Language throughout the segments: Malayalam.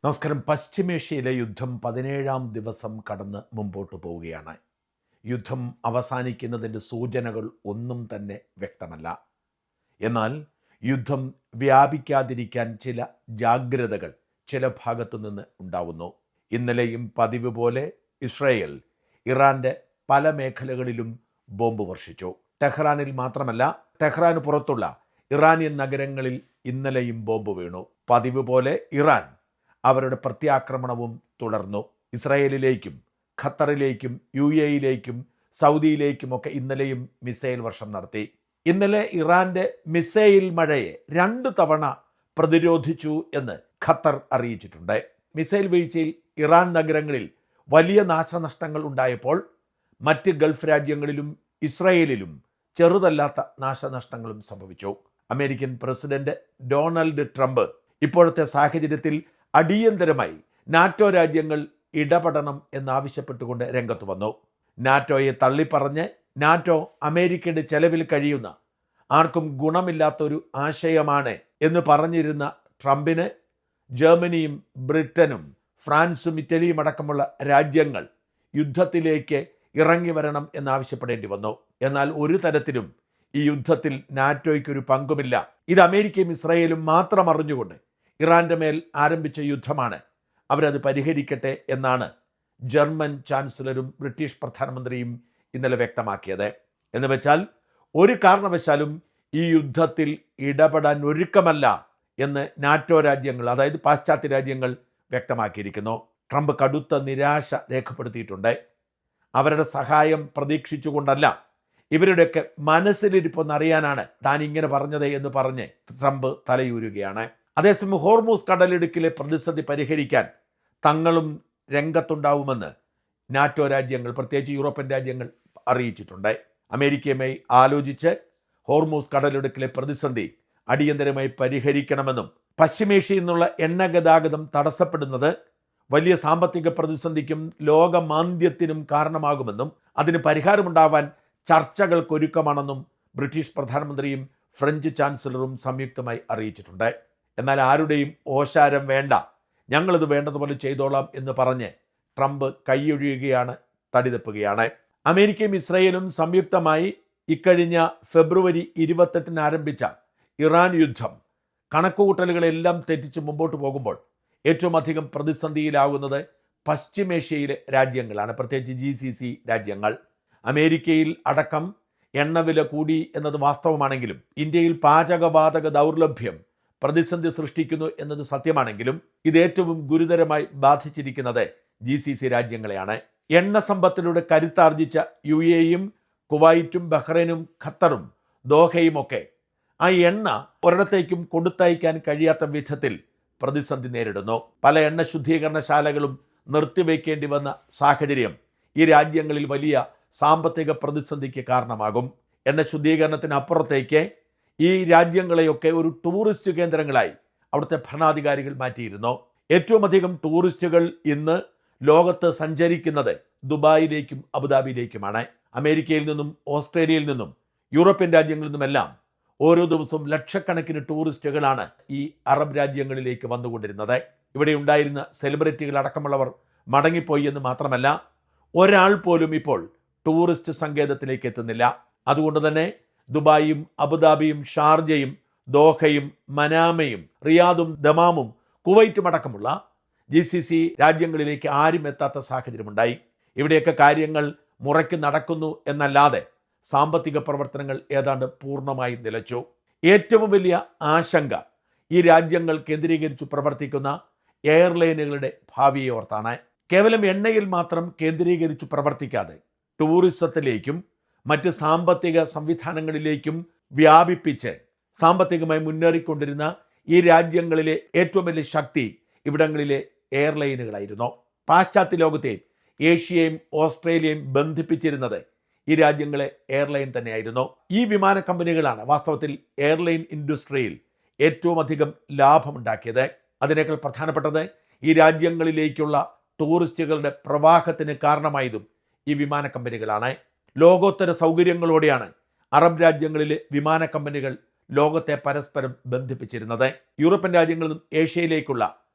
നമസ്കാരം. പശ്ചിമേഷ്യയിലെ യുദ്ധം 17-ാം ദിവസം കടന്ന് മുമ്പോട്ട് പോവുകയാണ്. യുദ്ധം അവസാനിക്കുന്നതിൻ്റെ സൂചനകൾ ഒന്നും തന്നെ വ്യക്തമല്ല. എന്നാൽ യുദ്ധം വ്യാപിക്കാതിരിക്കാൻ ചില ജാഗ്രതകൾ ചില ഭാഗത്തു നിന്ന് ഉണ്ടാവുന്നു. ഇന്നലെയും പതിവ് പോലെ ഇസ്രായേൽ ഇറാൻ്റെ പല മേഖലകളിലും ബോംബ് വർഷിച്ചു. ടെഹ്റാനിൽ മാത്രമല്ല, ടെഹ്റാന് പുറത്തുള്ള ഇറാനിയൻ നഗരങ്ങളിൽ ഇന്നലെയും ബോംബ് വീണു. പതിവ് പോലെ ഇറാൻ അവരുടെ പ്രത്യാക്രമണവും തുടർന്നു. ഇസ്രായേലിലേക്കും ഖത്തറിലേക്കും UAE-യിലേക്കും സൗദിയിലേക്കുമൊക്കെ ഇന്നലെയും മിസൈൽ വർഷം നടത്തി. ഇന്നലെ ഇറാന്റെ മിസൈൽ മഴയെ 2 തവണ പ്രതിരോധിച്ചു എന്ന് ഖത്തർ അറിയിച്ചിട്ടുണ്ട്. മിസൈൽ വീഴ്ചയിൽ ഇറാൻ നഗരങ്ങളിൽ വലിയ നാശനഷ്ടങ്ങൾ ഉണ്ടായപ്പോൾ മറ്റ് ഗൾഫ് രാജ്യങ്ങളിലും ഇസ്രായേലിലും ചെറുതല്ലാത്ത നാശനഷ്ടങ്ങളും സംഭവിച്ചു. അമേരിക്കൻ പ്രസിഡന്റ് ഡൊണാൾഡ് ട്രംപ് ഇപ്പോഴത്തെ സാഹചര്യത്തിൽ അടിയന്തരമായി നാറ്റോ രാജ്യങ്ങൾ ഇടപെടണം എന്നാവശ്യപ്പെട്ടുകൊണ്ട് രംഗത്ത് വന്നു. നാറ്റോയെ തള്ളിപ്പറഞ്ഞ് നാറ്റോ അമേരിക്കയുടെ ചെലവിൽ കഴിയുന്ന ആർക്കും ഗുണമില്ലാത്തൊരു ആശയമാണ് എന്ന് പറഞ്ഞിരുന്ന ട്രംപിന് ജർമ്മനിയും ബ്രിട്ടനും ഫ്രാൻസും ഇറ്റലിയും അടക്കമുള്ള രാജ്യങ്ങൾ യുദ്ധത്തിലേക്ക് ഇറങ്ങി വരണം എന്നാവശ്യപ്പെടേണ്ടി വന്നു. എന്നാൽ ഒരു തരത്തിലും ഈ യുദ്ധത്തിൽ നാറ്റോയ്ക്കൊരു പങ്കുമില്ല. ഇത് അമേരിക്കയും ഇസ്രായേലും മാത്രം അറിഞ്ഞുകൊണ്ട് ഇറാന്റെ മേൽ ആരംഭിച്ച യുദ്ധമാണ്, അവരത് പരിഹരിക്കട്ടെ എന്നാണ് ജർമ്മൻ ചാൻസലറും ബ്രിട്ടീഷ് പ്രധാനമന്ത്രിയും ഇന്നലെ വ്യക്തമാക്കിയത്. എന്ന് വെച്ചാൽ ഒരു കാരണവശാലും ഈ യുദ്ധത്തിൽ ഇടപെടാൻ ഒരുക്കമല്ല എന്ന് നാറ്റോ രാജ്യങ്ങൾ, അതായത് പാശ്ചാത്യ രാജ്യങ്ങൾ വ്യക്തമാക്കിയിരിക്കുന്നു. ട്രംപ് കടുത്ത നിരാശ രേഖപ്പെടുത്തിയിട്ടുണ്ട്. അവരുടെ സഹായം പ്രതീക്ഷിച്ചുകൊണ്ടല്ല, ഇവരുടെയൊക്കെ മനസ്സിലിരിപ്പൊന്നറിയാനാണ് താൻ ഇങ്ങനെ പറഞ്ഞത് എന്ന് പറഞ്ഞ് ട്രംപ് തലയൂരുകയാണ്. അതേസമയം ഹോർമൂസ് കടലിടുക്കിലെ പ്രതിസന്ധി പരിഹരിക്കാൻ തങ്ങളും രംഗത്തുണ്ടാവുമെന്ന് നാറ്റോ രാജ്യങ്ങൾ, പ്രത്യേകിച്ച് യൂറോപ്യൻ രാജ്യങ്ങൾ അറിയിച്ചിട്ടുണ്ട്. അമേരിക്കയുമായി ആലോചിച്ച് ഹോർമൂസ് കടലിടുക്കിലെ പ്രതിസന്ധി അടിയന്തരമായി പരിഹരിക്കണമെന്നും പശ്ചിമേഷ്യയിൽ നിന്നുള്ള എണ്ണ ഗതാഗതം തടസ്സപ്പെടുന്നത് വലിയ സാമ്പത്തിക പ്രതിസന്ധിക്കും ലോകമാന്ദ്യത്തിനും കാരണമാകുമെന്നും അതിന് പരിഹാരമുണ്ടാവാൻ ചർച്ചകൾക്കൊരുക്കമാണെന്നും ബ്രിട്ടീഷ് പ്രധാനമന്ത്രിയും ഫ്രഞ്ച് ചാൻസലറും സംയുക്തമായി അറിയിച്ചിട്ടുണ്ട്. എന്നാൽ ആരുടെയും ഓശാരം വേണ്ട, ഞങ്ങളിത് വേണ്ടതുപോലെ ചെയ്തോളാം എന്ന് പറഞ്ഞ് ട്രംപ് കൈയൊഴിയുകയാണ്, തടിതപ്പുകയാണ്. അമേരിക്കയും ഇസ്രായേലും സംയുക്തമായി ഇക്കഴിഞ്ഞ ഫെബ്രുവരി 28 ആരംഭിച്ച ഇറാൻ യുദ്ധം കണക്കുകൂട്ടലുകളെല്ലാം തെറ്റിച്ച് മുമ്പോട്ട് പോകുമ്പോൾ ഏറ്റവും അധികം പ്രതിസന്ധിയിലാകുന്നത് പശ്ചിമേഷ്യയിലെ രാജ്യങ്ങളാണ്, പ്രത്യേകിച്ച് GCC രാജ്യങ്ങൾ. അമേരിക്കയിൽ അടക്കം എണ്ണവില കൂടി എന്നത് വാസ്തവമാണെങ്കിലും ഇന്ത്യയിൽ പാചകവാതക ദൗർലഭ്യം പ്രതിസന്ധി സൃഷ്ടിക്കുന്നു എന്നത് സത്യമാണെങ്കിലും ഇത് ഏറ്റവും ഗുരുതരമായി ബാധിച്ചിരിക്കുന്നത് GCC രാജ്യങ്ങളെയാണ്. എണ്ണ സമ്പത്തിലൂടെ കരുത്താർജിച്ച UAE-യും കുവൈറ്റും ബഹ്റൈനും ഖത്തറും ദോഹയും ഒക്കെ ആ എണ്ണ ഒരിടത്തേക്കും കൊടുത്തയക്കാൻ കഴിയാത്ത വിധത്തിൽ പ്രതിസന്ധി നേരിടുന്നു. പല എണ്ണ ശുദ്ധീകരണശാലകളും നിർത്തിവെക്കേണ്ടി വന്ന സാഹചര്യം ഈ രാജ്യങ്ങളിൽ വലിയ സാമ്പത്തിക പ്രതിസന്ധിക്ക് കാരണമാകും. എണ്ണ ശുദ്ധീകരണത്തിനപ്പുറത്തേക്ക് ഈ രാജ്യങ്ങളെയൊക്കെ ഒരു ടൂറിസ്റ്റ് കേന്ദ്രങ്ങളായി അവിടുത്തെ ഭരണാധികാരികൾ മാറ്റിയിരുന്നു. ഏറ്റവും അധികം ടൂറിസ്റ്റുകൾ ഇന്ന് ലോകത്ത് സഞ്ചരിക്കുന്നത് ദുബായിലേക്കും അബുദാബിയിലേക്കുമാണ്. അമേരിക്കയിൽ നിന്നും ഓസ്ട്രേലിയയിൽ നിന്നും യൂറോപ്യൻ രാജ്യങ്ങളിൽ നിന്നുമെല്ലാം ഓരോ ദിവസവും ലക്ഷക്കണക്കിന് ടൂറിസ്റ്റുകളാണ് ഈ അറബ് രാജ്യങ്ങളിലേക്ക് വന്നുകൊണ്ടിരുന്നത്. ഇവിടെ ഉണ്ടായിരുന്ന സെലിബ്രിറ്റികൾ അടക്കമുള്ളവർ മടങ്ങിപ്പോയി എന്ന് മാത്രമല്ല, ഒരാൾ പോലും ഇപ്പോൾ ടൂറിസ്റ്റ് സങ്കേതത്തിലേക്ക് എത്തുന്നില്ല. അതുകൊണ്ട് തന്നെ ദുബായും അബുദാബിയും ഷാർജയും ദോഹയും മനാമയും റിയാദും ദമാമും കുവൈറ്റും അടക്കമുള്ള GCC രാജ്യങ്ങളിലേക്ക് ആരും എത്താത്ത സാഹചര്യമുണ്ടായി. ഇവിടെയൊക്കെ കാര്യങ്ങൾ മുറയ്ക്ക് നടക്കുന്നു എന്നല്ലാതെ സാമ്പത്തിക പ്രവർത്തനങ്ങൾ ഏതാണ്ട് പൂർണ്ണമായി നിലച്ചു. ഏറ്റവും വലിയ ആശങ്ക ഈ രാജ്യങ്ങൾ കേന്ദ്രീകരിച്ചു പ്രവർത്തിക്കുന്ന എയർലൈനുകളുടെ ഭാവിയെ ഓർത്താണ്. കേവലം എണ്ണയിൽ മാത്രം കേന്ദ്രീകരിച്ചു പ്രവർത്തിക്കാതെ ടൂറിസത്തിലേക്കും മറ്റ് സാമ്പത്തിക സംവിധാനങ്ങളിലേക്കും വ്യാപിപ്പിച്ച് സാമ്പത്തികമായി മുന്നേറിക്കൊണ്ടിരുന്ന ഈ രാജ്യങ്ങളിലെ ഏറ്റവും വലിയ ശക്തി ഇവിടങ്ങളിലെ എയർലൈനുകളായിരുന്നു. പാശ്ചാത്യ ലോകത്തെയും ഏഷ്യയും ഓസ്ട്രേലിയയും ബന്ധിപ്പിച്ചിരുന്നത് ഈ രാജ്യങ്ങളെ എയർലൈൻ തന്നെയായിരുന്നു. ഈ വിമാന കമ്പനികളാണ് വാസ്തവത്തിൽ എയർലൈൻ ഇൻഡസ്ട്രിയിൽ ഏറ്റവും അധികം ലാഭമുണ്ടാക്കിയത്. അതിനേക്കാൾ പ്രധാനപ്പെട്ടത് ഈ രാജ്യങ്ങളിലേക്കുള്ള ടൂറിസ്റ്റുകളുടെ പ്രവാഹത്തിന് കാരണമായതും ഈ വിമാന കമ്പനികളാണ്. ലോകോത്തര സൗകര്യങ്ങളോടെയാണ് അറബ് രാജ്യങ്ങളിലെ വിമാന കമ്പനികൾ ലോകത്തെ പരസ്പരം ബന്ധിപ്പിച്ചിരുന്നത്. യൂറോപ്യൻ രാജ്യങ്ങളിൽ നിന്നും ഏഷ്യയിലേക്കുള്ള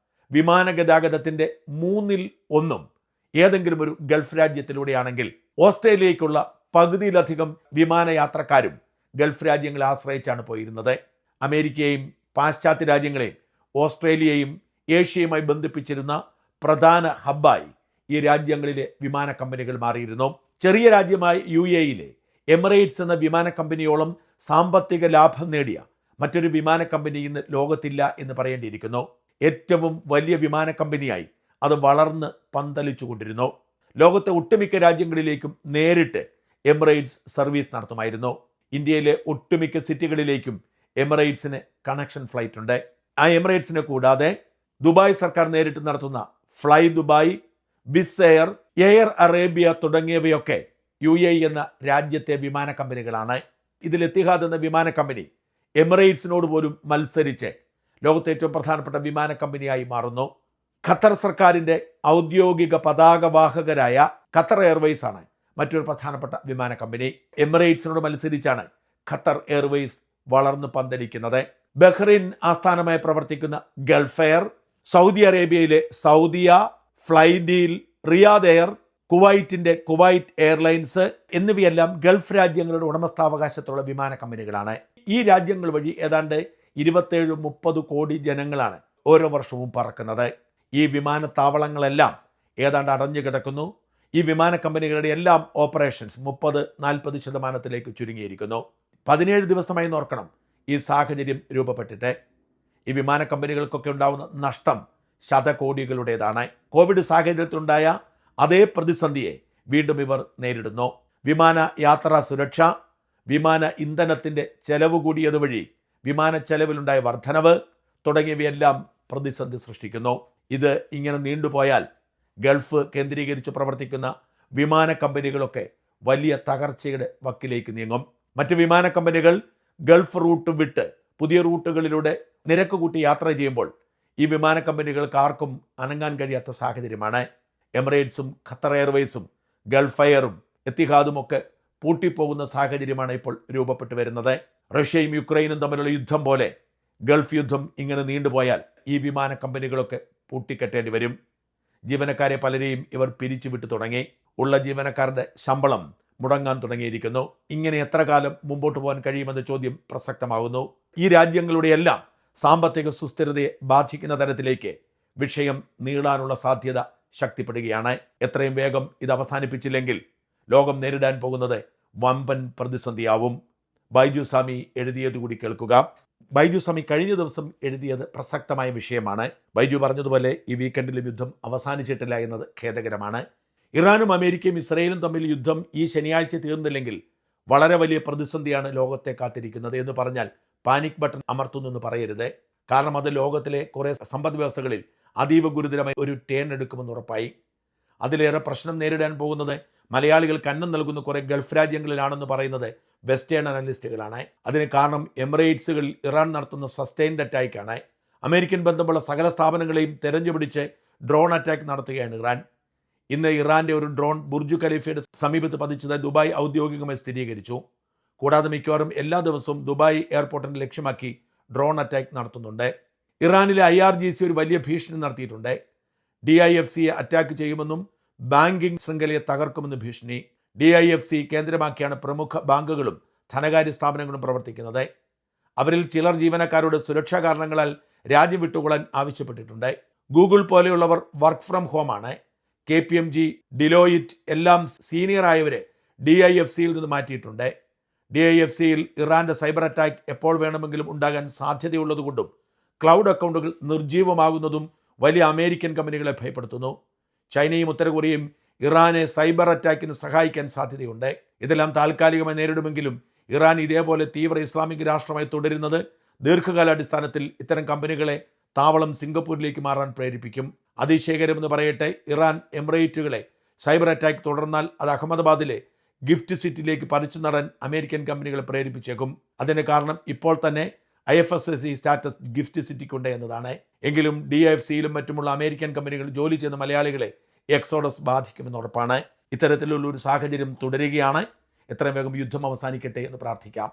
വിമാന ഗതാഗതത്തിൻ്റെ 1/3 ഏതെങ്കിലും ഒരു ഗൾഫ് രാജ്യത്തിലൂടെയാണെങ്കിൽ ഓസ്ട്രേലിയയ്ക്കുള്ള പകുതിയിലധികം വിമാനയാത്രക്കാരും ഗൾഫ് രാജ്യങ്ങളെ ആശ്രയിച്ചാണ് പോയിരുന്നത്. അമേരിക്കയെയും പാശ്ചാത്യ രാജ്യങ്ങളെയും ഓസ്ട്രേലിയയും ഏഷ്യയുമായി ബന്ധിപ്പിച്ചിരുന്ന പ്രധാന ഹബ്ബായി ഈ രാജ്യങ്ങളിലെ വിമാന കമ്പനികൾ മാറിയിരുന്നു. ചെറിയ രാജ്യമായ UAEയിലെ എമിറേറ്റ്സ് എന്ന വിമാന കമ്പനിയോളം സാമ്പത്തിക ലാഭം നേടിയ മറ്റൊരു വിമാന കമ്പനി ഇന്ന് ലോകത്തില്ല എന്ന് പറയേണ്ടിയിരിക്കുന്നു. ഏറ്റവും വലിയ വിമാന കമ്പനിയായി അത് വളർന്ന് പന്തലിച്ചുകൊണ്ടിരുന്നു. ലോകത്തെ ഒട്ടുമിക്ക രാജ്യങ്ങളിലേക്കും നേരിട്ട് എമിറേറ്റ്സ് സർവീസ് നടത്തുമായിരുന്നു. ഇന്ത്യയിലെ ഒട്ടുമിക്ക സിറ്റികളിലേക്കും എമിറേറ്റ്സിന് കണക്ഷൻ ഫ്ലൈറ്റ് ഉണ്ട്. ആ എമിറേറ്റ്സിനെ കൂടാതെ ദുബായ് സർക്കാർ നേരിട്ട് നടത്തുന്ന fly Dubai, Wizz Air, air Arabia തുടങ്ങിയവയൊക്കെ UAE എന്ന രാജ്യത്തെ വിമാന കമ്പനികളാണ്. ഇതിൽ എത്തിഹാദ് എന്ന വിമാന കമ്പനി എമിറേറ്റ്സിനോട് പോലും മത്സരിച്ച് ലോകത്തെ ഏറ്റവും പ്രധാനപ്പെട്ട വിമാന കമ്പനിയായി മാറുന്നു. ഖത്തർ സർക്കാരിൻ്റെ ഔദ്യോഗിക പതാകവാഹകരായ ഖത്തർ എയർവേസ് ആണ് മറ്റൊരു പ്രധാനപ്പെട്ട വിമാന കമ്പനി. എമിറേറ്റ്സിനോട് മത്സരിച്ചാണ് ഖത്തർ എയർവേസ് വളർന്നു പന്തലിക്കുന്നത്. ബഹ്റൈൻ ആസ്ഥാനമായി പ്രവർത്തിക്കുന്ന ഗൾഫ് എയർ, സൗദി അറേബ്യയിലെ സൗദിയ, ഫ്ലൈഡീൽ, റിയാദ് എയർ, കുവൈറ്റിന്റെ കുവൈറ്റ് എയർലൈൻസ് എന്നിവയെല്ലാം ഗൾഫ് രാജ്യങ്ങളുടെ ഉടമസ്ഥാവകാശത്തുള്ള വിമാന കമ്പനികളാണ്. ഈ രാജ്യങ്ങൾ വഴി ഏതാണ്ട് 27-30 കോടി ജനങ്ങളാണ് ഓരോ വർഷവും പറക്കുന്നത്. ഈ വിമാനത്താവളങ്ങളെല്ലാം ഏതാണ്ട് അടഞ്ഞു കിടക്കുന്നു. ഈ വിമാന കമ്പനികളുടെ എല്ലാം ഓപ്പറേഷൻസ് 30-40% ചുരുങ്ങിയിരിക്കുന്നു. 17 ദിവസമായി നോർക്കണം ഈ സാഹചര്യം രൂപപ്പെട്ടിട്ട്. ഈ വിമാന കമ്പനികൾക്കൊക്കെ ഉണ്ടാവുന്ന നഷ്ടം ശതകോടികളുടേതാണ്. കോവിഡ് സാഹചര്യത്തിലുണ്ടായ അതേ പ്രതിസന്ധിയെ വീണ്ടും ഇവർ നേരിടുന്നു. വിമാന യാത്രാ സുരക്ഷ, വിമാന ഇന്ധനത്തിൻ്റെ ചെലവ് കൂടിയത് വഴി വിമാന ചെലവിലുണ്ടായ വർധനവ് തുടങ്ങിയവയെല്ലാം പ്രതിസന്ധി സൃഷ്ടിക്കുന്നു. ഇത് ഇങ്ങനെ നീണ്ടുപോയാൽ ഗൾഫ് കേന്ദ്രീകരിച്ച് പ്രവർത്തിക്കുന്ന വിമാന കമ്പനികളൊക്കെ വലിയ തകർച്ചയുടെ വക്കിലേക്ക് നീങ്ങും. മറ്റ് വിമാന കമ്പനികൾ ഗൾഫ് റൂട്ട് വിട്ട് പുതിയ റൂട്ടുകളിലൂടെ നിരക്ക് കൂട്ടി യാത്ര ചെയ്യുമ്പോൾ ഈ വിമാന കമ്പനികൾക്ക് ആർക്കും അനങ്ങാൻ കഴിയാത്ത സാഹചര്യമാണ്. എമിറേറ്റ്സും ഖത്തർ എയർവേസും ഗൾഫ് എയറും എത്തിഹാദും ഒക്കെ പൂട്ടിപ്പോകുന്ന സാഹചര്യമാണ് ഇപ്പോൾ രൂപപ്പെട്ടു വരുന്നത്. റഷ്യയും യുക്രൈനും തമ്മിലുള്ള യുദ്ധം പോലെ ഗൾഫ് യുദ്ധം ഇങ്ങനെ നീണ്ടുപോയാൽ ഈ വിമാന കമ്പനികളൊക്കെ പൂട്ടിക്കെട്ടേണ്ടി വരും. ജീവനക്കാരെ പലരെയും ഇവർ പിരിച്ചുവിട്ടു തുടങ്ങി. ഉള്ള ജീവനക്കാരുടെ ശമ്പളം മുടങ്ങാൻ തുടങ്ങിയിരിക്കുന്നു. ഇങ്ങനെ എത്ര കാലം മുമ്പോട്ട് പോകാൻ കഴിയുമെന്ന ചോദ്യം പ്രസക്തമാകുന്നു. ഈ രാജ്യങ്ങളുടെ എല്ലാം സാമ്പത്തിക സുസ്ഥിരതയെ ബാധിക്കുന്ന തരത്തിലേക്ക് വിഷയം നീളാനുള്ള സാധ്യത ശക്തിപ്പെടുകയാണ്. എത്രയും വേഗം ഇത് അവസാനിപ്പിച്ചില്ലെങ്കിൽ ലോകം നേരിടാൻ പോകുന്നത് വമ്പൻ പ്രതിസന്ധിയാവും. ബൈജു സ്വാമി എഴുതിയത് കൂടി കേൾക്കുക. ബൈജു സ്വാമി കഴിഞ്ഞ ദിവസം എഴുതിയത് പ്രസക്തമായ വിഷയമാണ്. ബൈജു പറഞ്ഞതുപോലെ ഈ വീക്കെൻഡിലും യുദ്ധം അവസാനിച്ചിട്ടില്ല എന്നത് ഖേദകരമാണ്. ഇറാനും അമേരിക്കയും ഇസ്രയേലും തമ്മിൽ യുദ്ധം ഈ ശനിയാഴ്ച തീർന്നില്ലെങ്കിൽ വളരെ വലിയ പ്രതിസന്ധിയാണ് ലോകത്തെ കാത്തിരിക്കുന്നത് എന്ന് പറഞ്ഞാൽ പാനിക് ബട്ടൺ അമർത്തുന്നു എന്ന് പറയരുത്. കാരണം അത് ലോകത്തിലെ കുറേ സമ്പദ് വ്യവസ്ഥകളിൽ അതീവ ഗുരുതരമായി ഒരു ടേൺ എടുക്കുമെന്ന് ഉറപ്പായി. അതിലേറെ പ്രശ്നം നേരിടാൻ പോകുന്നത് മലയാളികൾക്ക് അന്നം നൽകുന്ന കുറേ ഗൾഫ് രാജ്യങ്ങളിലാണെന്ന് പറയുന്നത് വെസ്റ്റേൺ അനലിസ്റ്റുകളാണ്. അതിന് കാരണം എമിറേറ്റ്സുകളിൽ ഇറാൻ നടത്തുന്ന സസ്റ്റൈൻഡ് അറ്റാക്കാണ്. അമേരിക്കൻ ബന്ധമുള്ള സകല സ്ഥാപനങ്ങളെയും തെരഞ്ഞുപിടിച്ച് ഡ്രോൺ അറ്റാക്ക് നടത്തുകയാണ് ഇറാൻ. ഇന്ന് ഇറാന്റെ ഒരു ഡ്രോൺ ബുർജ് ഖലീഫയുടെ സമീപത്ത് പതിച്ചതായി ദുബായ് ഔദ്യോഗികമായി സ്ഥിരീകരിച്ചു. കൂടാതെ മിക്കവാറും എല്ലാ ദിവസവും ദുബായ് എയർപോർട്ടിനെ ലക്ഷ്യമാക്കി ഡ്രോൺ അറ്റാക്ക് നടത്തുന്നുണ്ട്. ഇറാനിലെ IRGC ഒരു വലിയ ഭീഷണി നടത്തിയിട്ടുണ്ട്. DIFCയെ അറ്റാക്ക് ചെയ്യുമെന്നും ബാങ്കിംഗ് ശൃംഖലയെ തകർക്കുമെന്നും ഭീഷണി. DIFC കേന്ദ്രമാക്കിയാണ് പ്രമുഖ ബാങ്കുകളും ധനകാര്യ സ്ഥാപനങ്ങളും പ്രവർത്തിക്കുന്നത്. അവരിൽ ചിലർ ജീവനക്കാരോട് സുരക്ഷാ കാരണങ്ങളാൽ രാജ്യം വിട്ടുകൊള്ളാൻ ആവശ്യപ്പെട്ടിട്ടുണ്ട്. ഗൂഗിൾ പോലെയുള്ളവർ വർക്ക് ഫ്രം ഹോമാണ്. KPMG, ഡിലോയിറ്റ് എല്ലാം സീനിയർ ആയവരെ DIFCയിൽ നിന്ന് മാറ്റിയിട്ടുണ്ട്. DIFCയിൽ ഇറാന്റെ സൈബർ അറ്റാക്ക് എപ്പോൾ വേണമെങ്കിലും ഉണ്ടാകാൻ സാധ്യതയുള്ളതുകൊണ്ടും ക്ലൗഡ് അക്കൗണ്ടുകൾ നിർജ്ജീവമാകുന്നതും വലിയ അമേരിക്കൻ കമ്പനികളെ ഭയപ്പെടുത്തുന്നു. ചൈനയും ഉത്തര കൊറിയയും ഇറാനെ സൈബർ അറ്റാക്കിന് സഹായിക്കാൻ സാധ്യതയുണ്ട്. ഇതെല്ലാം താൽക്കാലികമായി നേരിടുമെങ്കിലും ഇറാൻ ഇതേപോലെ തീവ്ര ഇസ്ലാമിക് രാഷ്ട്രമായി തുടരുന്നത് ദീർഘകാലാടിസ്ഥാനത്തിൽ ഇത്തരം കമ്പനികളെ താവളം സിംഗപ്പൂരിലേക്ക് മാറാൻ പ്രേരിപ്പിക്കും. അതിശയകരമെന്ന് പറയട്ടെ, ഇറാൻ എമിറേറ്റുകളെ സൈബർ അറ്റാക്ക് തുടർന്നാൽ അത് അഹമ്മദാബാദിലെ ഗിഫ്റ്റ് സിറ്റിയിലേക്ക് പറിച്ചു നടാൻ അമേരിക്കൻ കമ്പനികളെ പ്രേരിപ്പിച്ചേക്കും. അതിന് കാരണം ഇപ്പോൾ തന്നെ IFSC സ്റ്റാറ്റസ് ഗിഫ്റ്റ് സിറ്റിക്കുണ്ട് എന്നതാണ്. എങ്കിലും DIFCയിലും മറ്റുമുള്ള അമേരിക്കൻ കമ്പനികൾ ജോലി ചെയ്യുന്ന മലയാളികളെ എക്സോഡസ് ബാധിക്കുമെന്ന് ഉറപ്പാണ്. ഇത്തരത്തിലുള്ള ഒരു സാഹചര്യം തുടരുകയാണ്. എത്രയും വേഗം യുദ്ധം അവസാനിക്കട്ടെ എന്ന് പ്രാർത്ഥിക്കാം.